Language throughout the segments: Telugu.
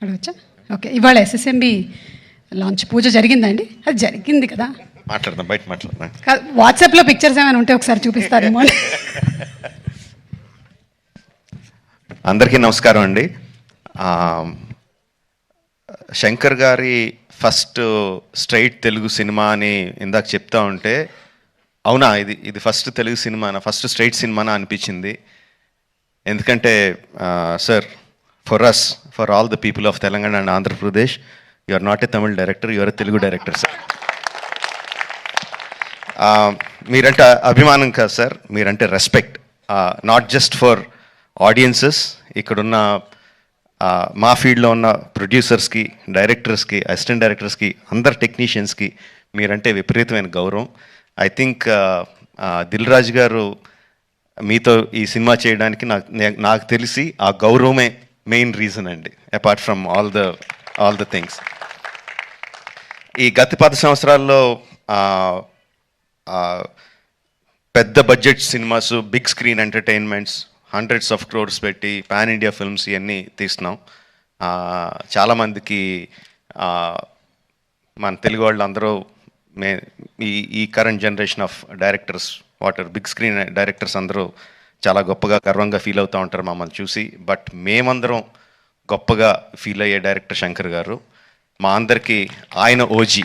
అడగచ్చా? ఓకే, ఇవాళ ఎస్ఎస్ఎంబి లాంచ్ పూజ జరిగిందండి? అది జరిగింది కదా, మాట్లాడదాం, బయట మాట్లాడదాం. వాట్సాప్లో పిక్చర్స్ ఏమైనా ఉంటే ఒకసారి చూపిస్తారేమో. అందరికీ నమస్కారం అండి. శంకర్ గారి ఫస్ట్ స్ట్రైట్ తెలుగు సినిమా అని ఇందాక చెప్తా ఉంటే, అవునా ఇది ఫస్ట్ తెలుగు సినిమానా, ఫస్ట్ స్ట్రైట్ సినిమానా అనిపించింది. ఎందుకంటే sir, for all the people of Telangana and Andhra Pradesh, you are not a Tamil director, you are a Telugu director sir. మీరంటే అభిమానం కాదు సార్, మీరంటే respect. Not just for audiences, ఇక్కడున్న మా ఫీల్డ్లో ఉన్న ప్రొడ్యూసర్స్కి, డైరెక్టర్స్కి, అసిస్టెంట్ డైరెక్టర్స్కి, అందరు టెక్నీషియన్స్కి మీరంటే విపరీతమైన గౌరవం. ఐ థింక్ దిల్ రాజు గారు మీతో ఈ సినిమా చేయడానికి నాకు తెలిసి ఆ గౌరవమే మెయిన్ రీజన్ అండి, apart from all the things. ఈ గత 10 సంవత్సరాల్లో పెద్ద budget cinemas, big screen entertainments, hundreds of crores పెట్టి పాన్ ఇండియా ఫిల్మ్స్ ఇవన్నీ తీస్తున్నాం. చాలామందికి మన తెలుగు వాళ్ళు అందరూ ఈ current generation of directors, big screen directors అందరూ చాలా గొప్పగా, గర్వంగా ఫీల్ అవుతూ ఉంటారు మమ్మల్ని చూసి. బట్ మేమందరం గొప్పగా ఫీల్ అయ్యే డైరెక్టర్ శంకర్ గారు. మా అందరికీ ఆయన OG.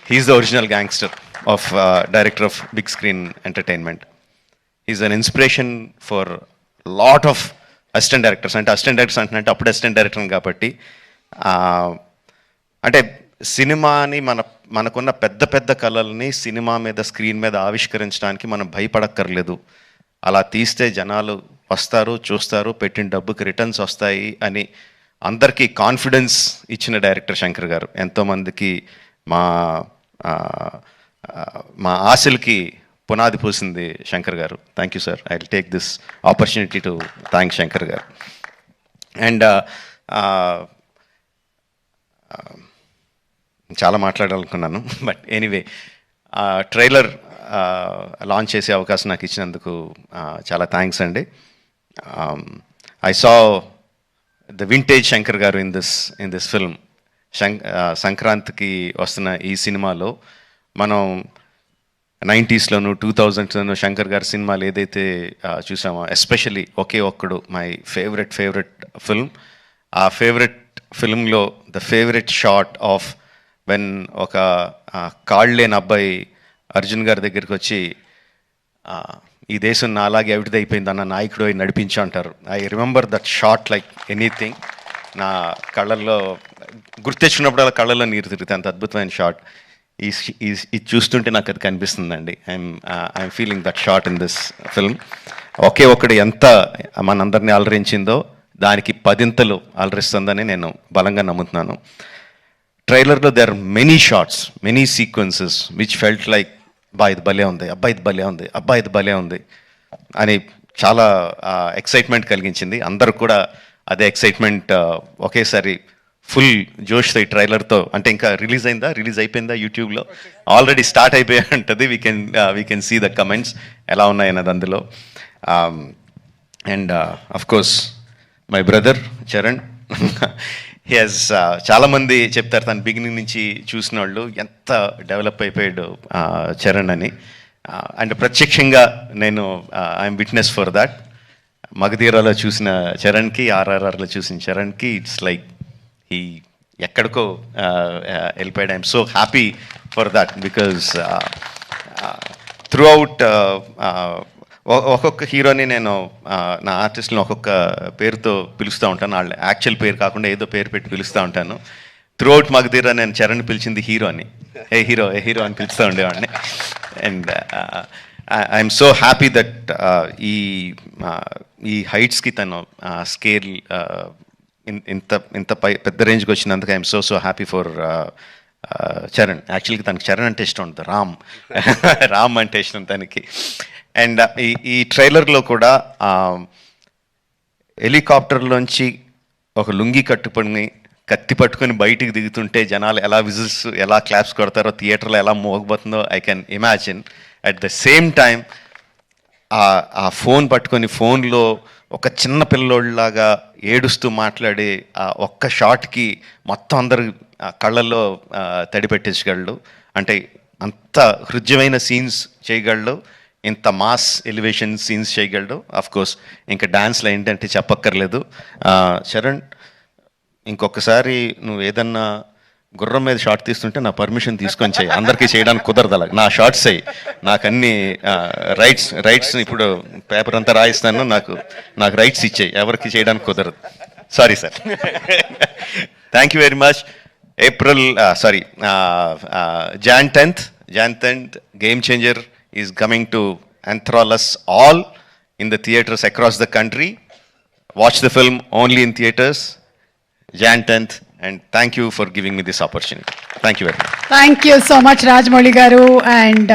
He is the original gangster of director of big screen entertainment. Is an inspiration for lot of assistant directors. అంటే అసిస్టెంట్ డైరెక్టర్స్ అంటే అప్పుడు అసిస్టెంట్ డైరెక్టర్ కాబట్టి, అంటే సినిమాని మనకున్న పెద్ద పెద్ద కళల్ని సినిమా మీద, స్క్రీన్ మీద ఆవిష్కరించడానికి మనం భయపడక్కర్లేదు. అలా తీస్తే జనాలు వస్తారు, చూస్తారు, పెట్టిన డబ్బుకి రిటర్న్స్ వస్తాయి అని అందరికీ కాన్ఫిడెన్స్ ఇచ్చిన డైరెక్టర్ శంకర్ గారు. ఎంతోమందికి మా ఆశలకి పునాది పూసింది శంకర్ గారు. Thank you sir. I will take this opportunity to thank Shankar గారు. అండ్ చాలా మాట్లాడాలనుకున్నాను, బట్ ఎనీవే, ట్రైలర్ లాంచ్ చేసే అవకాశం నాకు ఇచ్చినందుకు చాలా థ్యాంక్స్ అండి. I saw the vintage Shankar గారు ఇన్ దిస్ ఫిల్మ్. సంక్రాంతికి వస్తున్న ఈ సినిమాలో మనం 90స్లోను 2000స్లోను శంకర్ గారి సినిమాలు ఏదైతే చూసామో, especially Oke Okkadu my favourite film. ఆ ఫేవరెట్ ఫిల్మ్లో the favourite shot of when ఒక కాళ్ళు లేని అబ్బాయి అర్జున్ గారి దగ్గరికి వచ్చి, ఈ దేశం నా అలాగే అవిటిదైపోయింది అన్న నాయకుడు నడిపించు అంటారు. I remember that shot like anything. నా కళ్ళల్లో గుర్తెచ్చినప్పుడు అలా కళ్ళల్లో నీరు తిరుగుతాయి, అంత అద్భుతమైన షాట్. ఇది చూస్తుంటే నాకు అది కనిపిస్తుందండి. I'm feeling that shot in this film. Oke Okkadu ఎంత మనందరినీ అలరించిందో దానికి 10 అలరిస్తుందని నేను బలంగా నమ్ముతున్నాను. ట్రైలర్లో there are many shots, many sequences which felt like, ఇది భలే ఉంది, ఇది భలే ఉంది అని చాలా ఎక్సైట్మెంట్ కలిగించింది. అందరూ కూడా అదే ఎక్సైట్మెంట్ ఒకేసారి ఫుల్ జోష్తో ఈ ట్రైలర్తో, అంటే ఇంకా రిలీజ్ అయిపోయిందా యూట్యూబ్లో? ఆల్రెడీ స్టార్ట్ అయిపోయి ఉంటుంది. We can see the comments ఎలా ఉన్నాయన్నది అందులో. And of course my brother Charan, he has, చాలామంది చెప్తారు తను బిగినింగ్ నుంచి చూసిన వాళ్ళు ఎంత డెవలప్ అయిపోయాడు చరణ్ అని. అండ్ ప్రత్యక్షంగా నేను ఐఎమ్ విట్నెస్ ఫర్ దాట్. మగధీరాలో చూసిన చరణ్కి, ఆర్ఆర్ఆర్లో చూసిన చరణ్కి ఇట్స్ లైక్ హీ ఎక్కడికో వెళ్ళిపోయాడు. I'm so happy for that because through out ఒక్కొక్క హీరోని నేను నా ఆర్టిస్ట్ని ఒక్కొక్క పేరుతో పిలుస్తూ ఉంటాను. వాళ్ళ యాక్చువల్ పేరు కాకుండా ఏదో పేరు పెట్టి పిలుస్తూ ఉంటాను. త్రూ అవుట్ మగధీరా నేను చరణ్ పిలిచింది హీరో అని, ఏ హీరో అని పిలుస్తూ ఉండేవాడిని. And I'm so happy that ఈ హైట్స్కి తను స్కేల్ ఇంత పెద్ద రేంజ్కి వచ్చినందుకు I'm so happy for Charan. యాక్చువల్గా తనకి చరణ్ అంటే ఇష్టం ఉంటుంది, రామ్ అంటే ఇష్టం తనకి. అండ్ ఈ ట్రైలర్లో కూడా హెలికాప్టర్లోంచి ఒక లుంగి కట్టుకొని కత్తి పట్టుకొని బయటికి దిగుతుంటే జనాలు ఎలా విజిల్స్, ఎలా క్లాప్స్ కొడతారో, థియేటర్లో ఎలా మోగబోతుందో I can imagine. At the same time ఆ ఫోన్ పట్టుకొని ఫోన్లో ఒక చిన్న పిల్లోళ్ళలాగా ఏడుస్తూ మాట్లాడే ఆ ఒక్క షాట్కి మొత్తం అందరు కళ్ళల్లో తడి పెట్టించగలడు. అంటే అంత హృద్యమైన సీన్స్ చేయగలడు, ఇంత మాస్ ఎలివేషన్ సీన్స్ చేయగలడు. ఆఫ్ కోర్స్ ఇంకా డాన్స్లో ఏంటంటే చెప్పక్కర్లేదు. చరణ్, ఇంకొకసారి నువ్వు ఏదన్నా గుర్రం మీద షార్ట్ తీస్తుంటే నా పర్మిషన్ తీసుకొని చేయి. అందరికీ చేయడానికి కుదరదు అలా. నా షార్ట్స్ అయ్యి నాకు అన్ని రైట్స్ ఇప్పుడు పేపర్ అంతా రాయిస్తాను, నాకు రైట్స్ ఇచ్చేయి, ఎవరికి చేయడానికి కుదరదు. Sorry sir. Thank you very much. Jan 10th, Game Changer is coming to enthrall us all in the theatres across the country. Watch the film only in theatres, Jan 10th, and thank you for giving me this opportunity. Thank you very much. Thank you so much Rajamouli గారు. అండ్